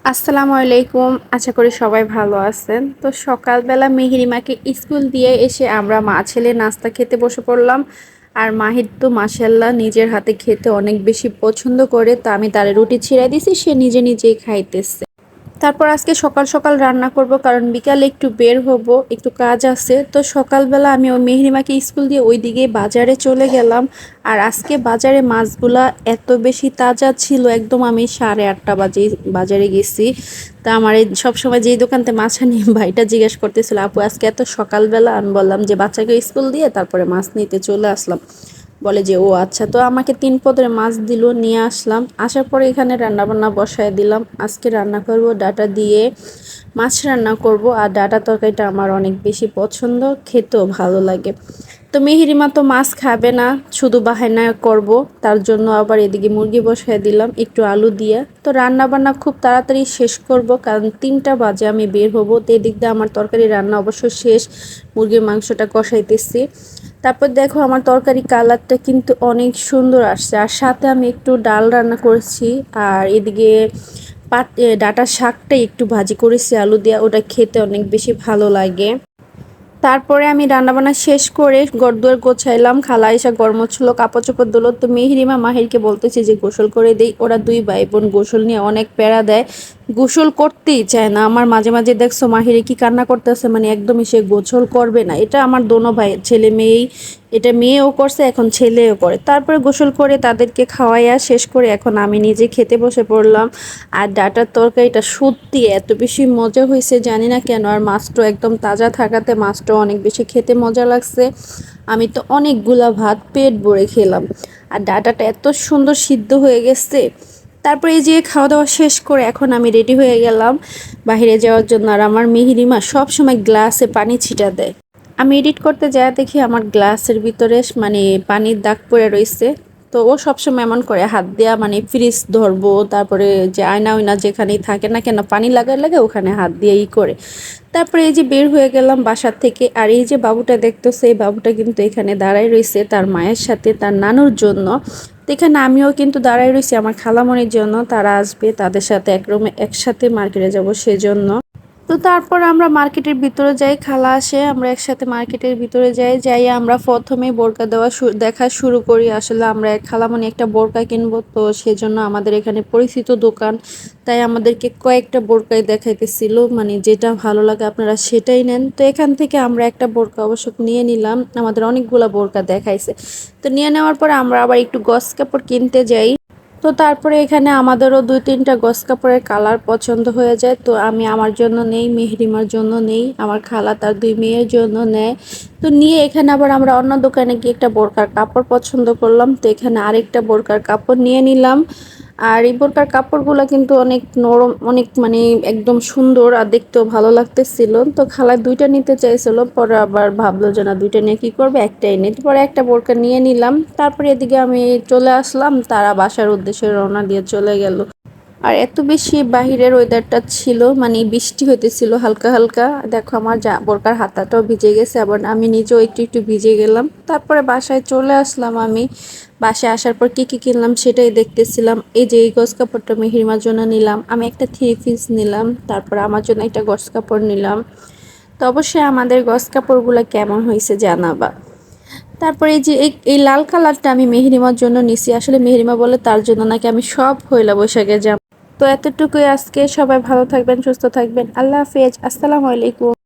আসসালামু আলাইকুম। আশা করি সবাই ভালো আছেন। তো সকালবেলা মেহেরিমাকে স্কুল দিয়ে এসে আমরা মা ছেলে নাস্তা খেতে বসে পড়লাম। আর মাহির তো মাশাল্লাহ নিজের হাতে খেতে অনেক বেশি পছন্দ করে, তো আমি তার রুটি ছিঁড়ে দিছি, সে নিজে নিজেই খাইতেছে। তারপর আজকে সকাল সকাল রান্না করব, কারণ বিকালে একটু বের হব, একটু কাজ আছে। তো সকালবেলা আমি ওই মেহরিমাকে স্কুল দিয়ে ওইদিকে বাজারে চলে গেলাম। আর আজকে বাজারে মাছগুলা এত বেশি তাজা ছিল, একদম আমি 8:30 বাজে বাজারে গেছি। তা আমার এই সবসময় যেই দোকানতে মাছ আনি ভাইটা জিজ্ঞেস করতেছিল, আপু আজকে এত সকালবেলা? আমি বললাম যে বাচ্চাকে স্কুল দিয়ে তারপরে মাছ নিতে চলে আসলাম। বলে যে ও আচ্ছা। তো আমাকে 3 পদের মাছ দিল, নিয়ে আসলাম। আসার পরে এখানে রান্না বান্না বসায় দিলাম। আজকে রান্না করব ডাটা দিয়ে মাছ রান্না করব। আর ডাটা তরকারিটা আমার অনেক বেশি পছন্দ, খেতেও ভালো লাগে। তো মেহেরিমা তো মাছ খাবে না, শুধু বাহানা করব, তার জন্য আবার এদিকে মুরগি বসায় দিলাম একটু আলু দিয়ে। তো রান্না বান্না খুব তাড়াতাড়ি শেষ করব, কারণ 3টা বাজে আমি বের হব। তো এদিক দিয়ে আমার তরকারি রান্না অবশ্য শেষ, মুরগির মাংসটা কষাইতেছি। তারপর দেখো আমার তরকারি কালারটা কিন্তু অনেক সুন্দর আসছে। আর সাথে আমি একটু ডাল রান্না করেছি। আর এদিকে ডাঁটার শাকটা একটু ভাজি করেছি আলু দিয়ে, ওটা খেতে অনেক বেশি ভালো লাগে। তারপরে আমি রান্নাবান্না শেষ করে ঘরদুয়ার গোছাইলাম। খালা এসে গরম ছিল, কাপড় চোপড় দিল। তো মেহরিমা মাহিরকে বলতেছি যে গোসল করে দেই। ওরা দুই ভাই বোন গোসল নিয়ে অনেক প্যারা দেয়, গোসল করতেই চায় না। আমার মাঝে মাঝে দেখছো মাহিরে কি কান্না করতেছে, মানে একদমই সে গোসল করবে না। এটা আমার দোনো ভাই ছেলে মেয়েই, এটা মেয়েও করছে, এখন ছেলেও করে। তারপরে গোসল করে তাদেরকে খাওয়াইয়া শেষ করে এখন আমি নিজে খেতে বসে পড়লাম। আর ডাটার তরকারিটা সত্যি এত বেশি মজা হয়েছে জানি না কেন। আর মাছটা একদম তাজা থাকাতে মাছটা অনেক বেশি খেতে মজা লাগছে। আমি তো অনেকগুলা ভাত পেট ভরে খেলাম। আর ডাটাটা এত সুন্দর সিদ্ধ হয়ে গেছে। তারপরে এই যে খাওয়া দাওয়া শেষ করে এখন আমি রেডি হয়ে গেলাম বাইরে যাওয়ার জন্য। আর আমার মিহিরিমা সব সময় গ্লাসে পানি ছিটা দেয়। আমি এডিট করতে যায় দেখি আমার গ্লাসের ভিতরে মানে পানির দাগ পড়ে রয়েছে। তো ও সবসময় এমন করে হাত দেয়া, মানে ফ্রিজ ধরবো, তারপরে যে আয়না ওইনা যেখানেই থাকে না কেন পানি লাগায় লাগে ওখানে হাত দিয়ে করে। তারপরে এই যে বের হয়ে গেলাম বাসার থেকে। আর এই যে বাবুটা দেখতেছে, এই বাবুটা কিন্তু এখানে দাঁড়ায় রয়েছে তার মায়ের সাথে তার নানুর জন্য। তো এখানে আমিও কিন্তু দাঁড়ায় রয়েছি আমার খালামণির জন্য, তারা আসবে, তাদের সাথে এক রুমে একসাথে মার্কেটে যাব সেজন্য। তো তারপর আমরা মার্কেটের ভিতরে যাই, খালা আসে, আমরা একসাথে মার্কেটের ভিতরে যাই আমরা প্রথমে বোরকা দেখা শুরু করি। আসলে আমরা এক খালামণি একটা বোরকা কিনবো, তো সেজন্য আমাদের এখানে পরিচিত দোকান, তাই আমাদেরকে কয়েকটা বোরকাই দেখাইতেছিল, মানে যেটা ভালো লাগে আপনারা সেটাই নেন। তো এখান থেকে আমরা একটা বোরকা অবশ্য নিয়ে নিলাম, আমাদের অনেকগুলা বোরকা দেখাইছে। তো নিয়ে নেওয়ার পরে আমরা আবার একটু গস কাপড় কিনতে যাই। তো তারপরে এখানে আমাদেরও 2-3টা গস কাপড়ের কালার পছন্দ হয়ে যায়। তো আমি আমার জন্য নেই, মেহরিমার জন্য নেই, আমার খালা তার 2 মেয়ের জন্য নেয়। তো নিয়ে এখানে আবার আমরা অন্য দোকানে গিয়ে একটা বোরকার কাপড় পছন্দ করলাম, তো এখানে আরেকটা বোরকার কাপড় নিয়ে নিলাম। আর এই বোরকার কাপড়গুলো কিন্তু অনেক নরম, অনেক মানে একদম সুন্দর, আর দেখতেও ভালো লাগতেছিল। তো খালা 2টা নিতে চাইছিল, পরে আবার ভাবলো যে না 2টা নিয়ে কি করবে, একটাই নিতে। পরে একটা বোরকা নিয়ে নিলাম। তারপরে এদিকে আমি চলে আসলাম, তারা বাসার উদ্দেশ্যে রওনা দিয়ে চলে গেল। আর এত বেশি বাহিরের ওয়েদারটা ছিল, মানে বৃষ্টি হইতেছিল হালকা হালকা। দেখো আমার বোরকার হাতাটাও ভিজে গেছে, আবার আমি নিজেও একটু একটু ভিজে গেলাম। তারপরে বাসায় চলে আসলাম। আমি বাসায় আসার পর কি কি কিনলাম সেটাই দেখতেছিলাম। এই যে এই গজ কাপড়টা মেহিমার জন্য নিলাম, আমি একটা 3 পিস নিলাম, তারপর আমার জন্য একটা গজ কাপড় নিলাম। তো অবশ্যই আমাদের গজ কাপড়গুলো কেমন হয়েছে জানাবা। তারপরে এই যে এই লাল কালারটা আমি মেহরিমার জন্য নিছি। আসলে মেহরিমা বলে তার জন্য নাকি আমি সব পয়লা বৈশাখে যাব। তো এতটুকুই আজকে, সবাই ভালো থাকবেন, সুস্থ থাকবেন, আল্লাহ হাফেজ, আসসালামু আলাইকুম।